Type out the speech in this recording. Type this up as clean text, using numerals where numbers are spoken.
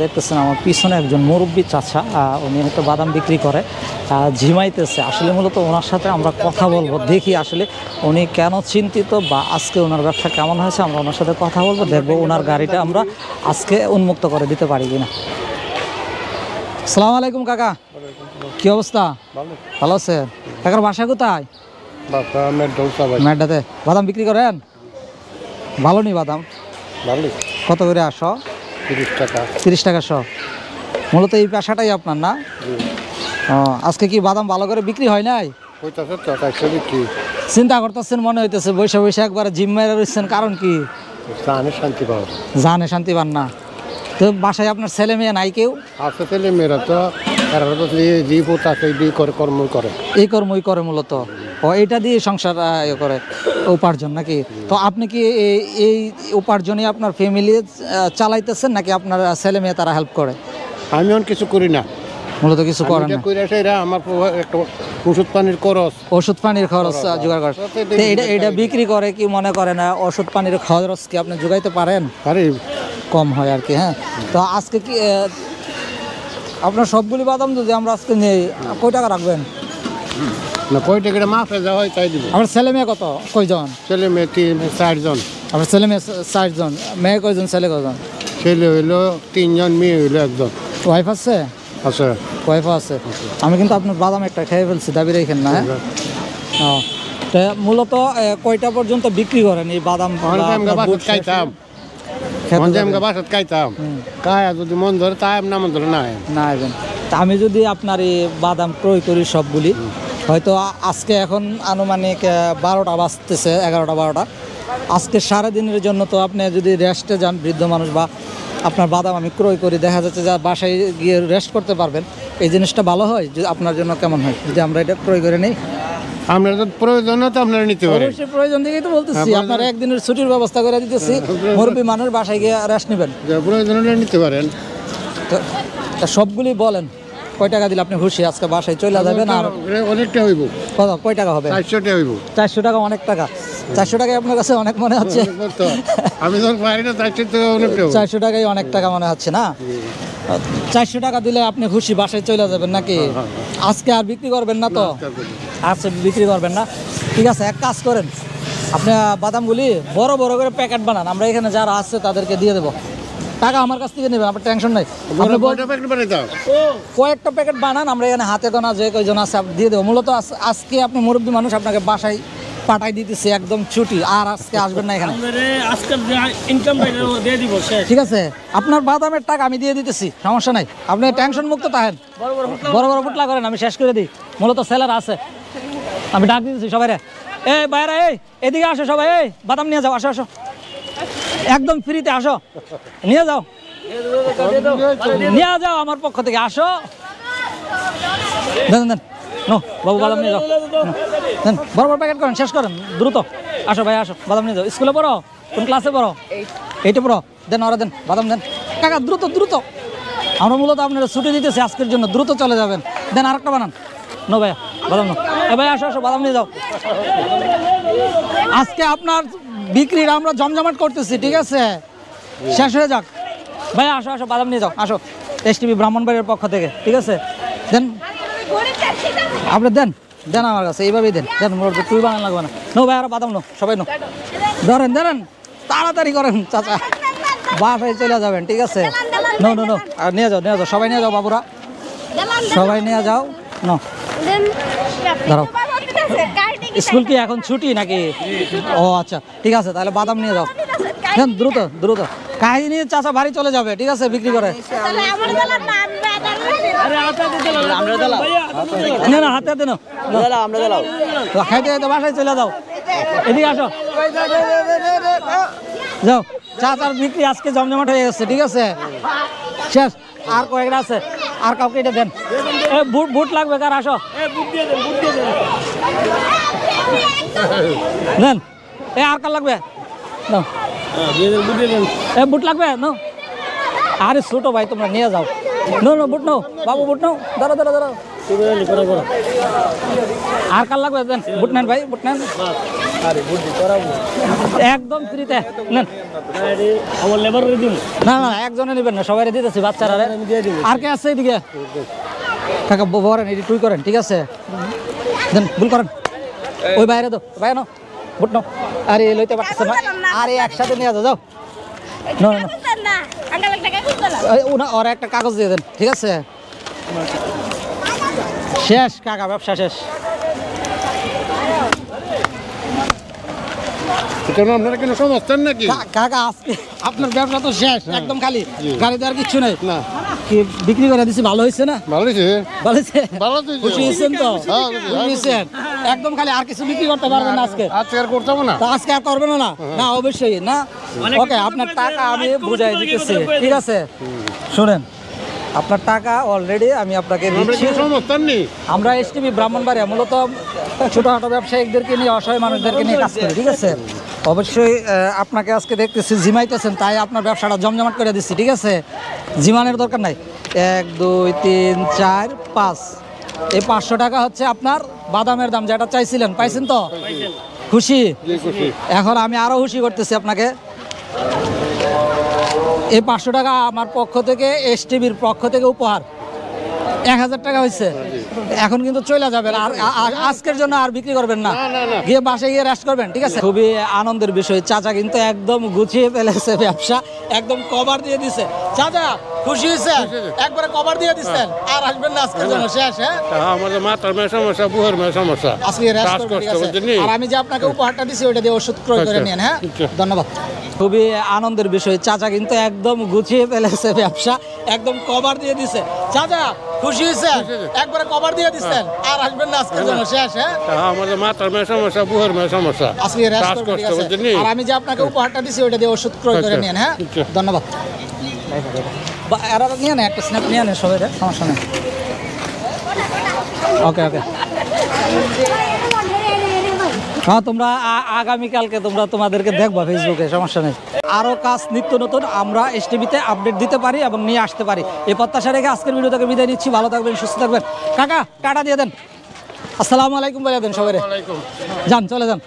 দেখতেছেন আমার পিছনে একজন মুরব্বী চাচা, উনি হয়তো বাদাম বিক্রি করে, ঝিমাইতেছে। আসলে মূলত ওনার সাথে আমরা কথা বলবো, দেখি আসলে উনি কেন চিন্তিত বা আজকে ওনার ব্যবসা কেমন হয়েছে। আমরা ওনার সাথে কথা বলবো, দেখবো ওনার গাড়িটা আমরা আজকে উন্মুক্ত করে দিতে পারি কিনা। আসসালামু আলাইকুম কাকা, কি অবস্থা? ভালো আছে? কাকার বাসা কোথায়? মেড্ডাতে। বাদাম বিক্রি করেন? ভালো নি বাদাম? কত করে আসো? 30 টাকা শো। মূলত এই পেশাটাই আপনার না? আজকে কি বাদাম ভালো করে বিক্রি হয় নাই? চিন্তা করতেছেন মনে হইতেছে, বৈশা বৈশা একবার জিম মেরে রয়েছেন, কারণ কি? জানে শান্তি পান না। তো বাসায় আপনার ছেলে মেয়ে নাই কেউ? আছে, ছেলে মেয়েরা তো এই কর্মই করে মূলত। এইটা দিয়ে সংসার করে, উপার্জন নাকি? তো আপনি কি এই উপার্জনে আপনার ফ্যামিলি চালাইতেছেন নাকি আপনার ছেলে মেয়ে তারা হেল্প করে? আমি অনেক কিছু করি না, মূলত কিছু করেন না। আমার একটা ওষুধ পানির খরচ জোগাড় করে। এটা বিক্রি করে কি মনে করে না ওষুধ পানির খরচ কি আপনি জোগাইতে পারেন? কম হয় আর কি। হ্যাঁ, তো আজকে কি আপনার সবগুলি বাদাম যদি আমরা আজকে নেই, কয় টাকা রাখবেন? না, কয় টাকা মাফে যাওয়া হয় তাই দিব। আমার ছেলে মেয়ে কত, কয়জন? ছেলে মেয়ে 4 জন। আমার ছেলে মেয়ে 4 জন। মেয়ে কয়জন, ছেলে কয়জন? ছেলে হইলো 3 জন, মেয়ে হইলো 1 জন। ওয়াইফ আছে? আছে, ওয়াইফও আছে। আমি কিন্তু আপনার বাদাম একটা খেয়ে ফেলছি, দাবি রেখেন না। হ্যাঁ, মূলত কয়টা পর্যন্ত বিক্রি করেন এই বাদাম? যদি মন ধরে তাই না, মন ধরে না। আমি যদি আপনার এই বাদাম ক্রয় করি সবগুলি, হয়তো আজকে এখন আনুমানিক 12টা বাজতেছে, 11টা 12টা। আজকে সারাদিনের জন্য তো আপনি যদি রেস্টে যান, বৃদ্ধ মানুষ, বা আপনার বাদাম আমি ক্রয় করি, দেখা যাচ্ছে যে বাসায় গিয়ে রেস্ট করতে পারবেন। এই জিনিসটা ভালো হয় যে আপনার জন্য কেমন হয় যদি আমরা এটা ক্রয় করে নিই? আপনার তো প্রয়োজন, তো আপনারা নিতে পারেন। অবশ্যই প্রয়োজন থেকেই তো বলতেছি, আপনার একদিনের ছুটির ব্যবস্থা করে দিতেছি, মুরব্বী মানুষ বাসায় গিয়ে রেস্ট নেবেন, প্রয়োজন হলে নিতে পারেন। তো সবগুলি বলেন কয় টাকা দিলে আপনি খুশি? আজকে বাসায় চলে যাবেন। আর অনেকটা হইব। কত, কয় টাকা হবে? 400 টাকা হইব। 400 টাকা? অনেক টাকা। 400 টাকায় আপনার কাছে অনেক মনে হচ্ছে? আমি যখন পারি না 400 টাকা, অনেকটা। 400 টাকাই অনেক টাকা মনে হচ্ছে না? 400 টাকা দিলে আপনি খুশি, বাসায় চলে যাবেন নাকি? আজকে আর বিক্রি করবেন না তো? আজকে বিক্রি করবেন না, ঠিক আছে। এক কাজ করেন, আপনি বাদামগুলি বড় বড় করে প্যাকেট বানান, আমরা এখানে যারা আছে তাদেরকে দিয়ে দেবো। টাকা আমার কাছ থেকে নেবেন, আপনার টেনশন নাই। কয়েকটা প্যাকেট বানান, আমরা এখানে হাতে গোনা যে কয়জন আছে দিয়ে দেবো। মূলত আজকে আপনি মুরব্বী মানুষ, আপনাকে বাসায় পাঠাই দিতেছি, একদম ছুটি। আর আজকে আসবেন না এখানে, ঠিক আছে? আপনার বাদামের টাকা আমি দিয়ে দিতেছি, সমস্যা নাই, আপনি টেনশন মুক্ত থাকেন। বড় বড় পুটলা করেন, আমি শেষ করে দিই। মূলত সেলার আছে, আমি ডাক দিতেছি সবাই। এই বাইরে, এই এদিকে আসো সবাই, এই বাদাম নিয়ে যাও, আসো আসো, একদম ফ্রিতে আসো, নিয়ে যাও, নিয়ে যাও আমার পক্ষ থেকে, আসো। দেন দেন, নো বাবু বাদাম নিয়ে যাও, দেন বড় বড় প্যাকেট করেন, শেষ করেন দ্রুত। আসো ভাই, আসো, বাদাম নিয়ে যাও। স্কুলে পড়ো? কোন ক্লাসে পড়ো? 8-এ পড়ো? দেন, ওরা দেন, বাদাম দেন। কাকা দ্রুত দ্রুত, আমরা মূলত আপনারা ছুটি দিতেছি আজকের জন্য, দ্রুত চলে যাবেন। দেন আরেকটা বানান। নো ভাইয়া, বাদাম নো। এ ভাই আসো আসো, বাদাম নিয়ে যাও। আজকে আপনার বিক্রির আমরা জমজমাট করতেছি, ঠিক আছে? শেষ হয়ে যাক। ভাই আসো আসো, বাদাম নিয়ে যাও, আসো। STV ব্রাহ্মণবাড়ির পক্ষ থেকে, ঠিক আছে? দেন আপনি, দেন দেন আমার কাছে, এইভাবেই দেন, দেন। তুই বানান লাগবে না। নো ভাই, আর বাদাম নো, সবাই নো, ধরেন ধরেন, তাড়াতাড়ি করেন চাচা, বাসায় চলে যাবেন, ঠিক আছে? নো নো নো, আর নিয়ে যাও, নিয়ে যাও, সবাই নিয়ে যাও, বাবুরা সবাই নিয়ে যাও। নো, ধরো। স্কুল কি এখন ছুটি নাকি? ও আচ্ছা, ঠিক আছে, তাহলে বাদাম নিয়ে যাও, দেন দ্রুত দ্রুত। কাহিনী চাচা বাড়ি চলে যাবে, ঠিক আছে, বিক্রি করে। না না, হাতে হাতে নাও, খাইতে খাইতে বাসায় চলে যাও। এদিকে আসো, যাও। চাচার বিক্রি আজকে জমজমাট হয়ে গেছে, ঠিক আছে? শেষ। আর কয়েকটা আছে, আর কাউকে এটা দেন। বুট বুট লাগবে কার? আসো, দেন। আর কার লাগবে? নাও, বুট লাগবে? নো, আরে ছোটো ভাই, তোমরা নিয়ে যাও। নো নো, বুট নো বাবু, বুট নো, দাঁড়া দাঁড়া দাঁড়া। আর কার লাগবে? দেন, বুট নেন ভাই, বুট নেন। একদম ফ্রিতে নেন। আমার লেবার দিন না না একজনে নেবেন না, সবাই দিতেছি বাচ্চারা। আর কে আছে এদিকে? কাকা বলেন, এটি টুই করেন, ঠিক আছে? দেন ভুল করেন, ওই বাইরে দাও, বাইরে নাও, বুট নাও। আরে লইতে পারতেছে না, আরে একসাথে নিয়ে যাও, যাও। ওরা একটা কাগজ দিয়ে দেন, ঠিক আছে? শেষ কাকা, ব্যবসা শেষ। এটা আপনারা কোনো সমস্যা নাকি? কাকা আজকে আপনার ব্যবসা তো শেষ, একদম খালি, গাড়িতে আর কিচ্ছু নেই। না, কি বিক্রি করে দিছি, ভালো হয়েছে না? ভালো হয়েছে। ভালো হয়েছে? ভালো হয়েছে। খুশি হয়েছেন তো? হ্যাঁ, খুশি হয়েছেন? একদম খালি, আর কিছু বিক্রি করতে পারবেন না আজকে? আজকে আর করতে হবে না। তো আজকে আর করবেন না? না অবশ্যই না। ওকে, আপনার টাকা আমি বুঝাই দিতেছি, ঠিক আছে? শুনেন, আপনার টাকা অলরেডি আমি আপনাকে দিচ্ছি। কোনো সমস্যা নেই। আমরা এসটিভি ব্রাহ্মণবাড়িয়া মূলত ছোটোখাটো ব্যবসায়িকদেরকে নিয়ে, অসহায় মানুষদেরকে নিয়ে কাজ করি, ঠিক আছে? অবশ্যই আপনাকে আজকে দেখতেছি জিমাইতেছেন, তাই আপনার ব্যবসাটা জমজমাট করে দিচ্ছি, ঠিক আছে? জিমানের দরকার নাই। 1 2 3 4 5, এই 500 টাকা হচ্ছে আপনার বাদামের দাম, যেটা চাইছিলেন, পাইছেন তো? খুশি? জি, খুশি। এখন আমি আরো খুশি করতেছি আপনাকে। এই 500 টাকা আমার পক্ষ থেকে, এসটিভির পক্ষ থেকে উপহার। 1000 টাকা হয়েছে। এখন কিন্তু চলে যাবেন, আর আজকের জন্য আর বিক্রি করবেন না, গিয়ে বাসায় গিয়ে রেস্ট করবেন, ঠিক আছে? খুবই আনন্দের বিষয়, চাচা কিন্তু একদম গুছিয়ে ফেলেছে ব্যবসা, একদম কভার দিয়ে দিছে। চাচা খুশি হয়েছে? একবারে কভার দিয়ে দিচ্ছেন, আর আসবেন না আজকের জন্য, শেষ। হ্যাঁ, আমাদের মাথার মেয়ে সমস্যা, বুহের মেয়ে সমস্যা। আজকে রেস্ট করবেন, ঠিক আছে? আর আমি যে আপনাকে উপহারটা দিছি, ওইটা দিয়ে ওষুধ ক্রয় করে নিন। হ্যাঁ, ধন্যবাদ। খুবই আনন্দের বিষয়, চাচা কিন্তু একদম গুছিয়ে ফেলেছে ব্যবসা, একদম কভার দিয়ে দিছে। চাচা খুশি হয়েছে? একবারে কভার দিয়ে দিচ্ছেন, আর আসবেন না আজকের জন্য, শেষ। হ্যাঁ, আমাদের মাথার মেয়ে সমস্যা, বুহের মেয়ে সমস্যা। আজকে রেস্ট করবেন, ঠিক আছে? আর আমি যে আপনাকে উপহারটা দিছি, ওইটা দিয়ে ওষুধ ক্রয় করে নিন। হ্যাঁ, ধন্যবাদ। এরা নিয়ে নেন, একটা স্ন্যাপ নিয়ে নেন সবাই, সমস্যা নেই। ওকে ওকে। হ্যাঁ, তোমরা আগামীকালকে তোমাদেরকে দেখবা ফেসবুকে, সমস্যা নেই। আরও কাজ নিত্য নতুন আমরা এসটিভিতে আপডেট দিতে পারি এবং নিয়ে আসতে পারি, এই প্রত্যাশা রেখে আজকের ভিডিও থেকে বিদায় নিচ্ছি। ভালো থাকবেন, সুস্থ থাকবেন। কাকা টাটা দিয়ে দেন, আসসালামু আলাইকুম বলে দেন সবাই। যান, চলে যান।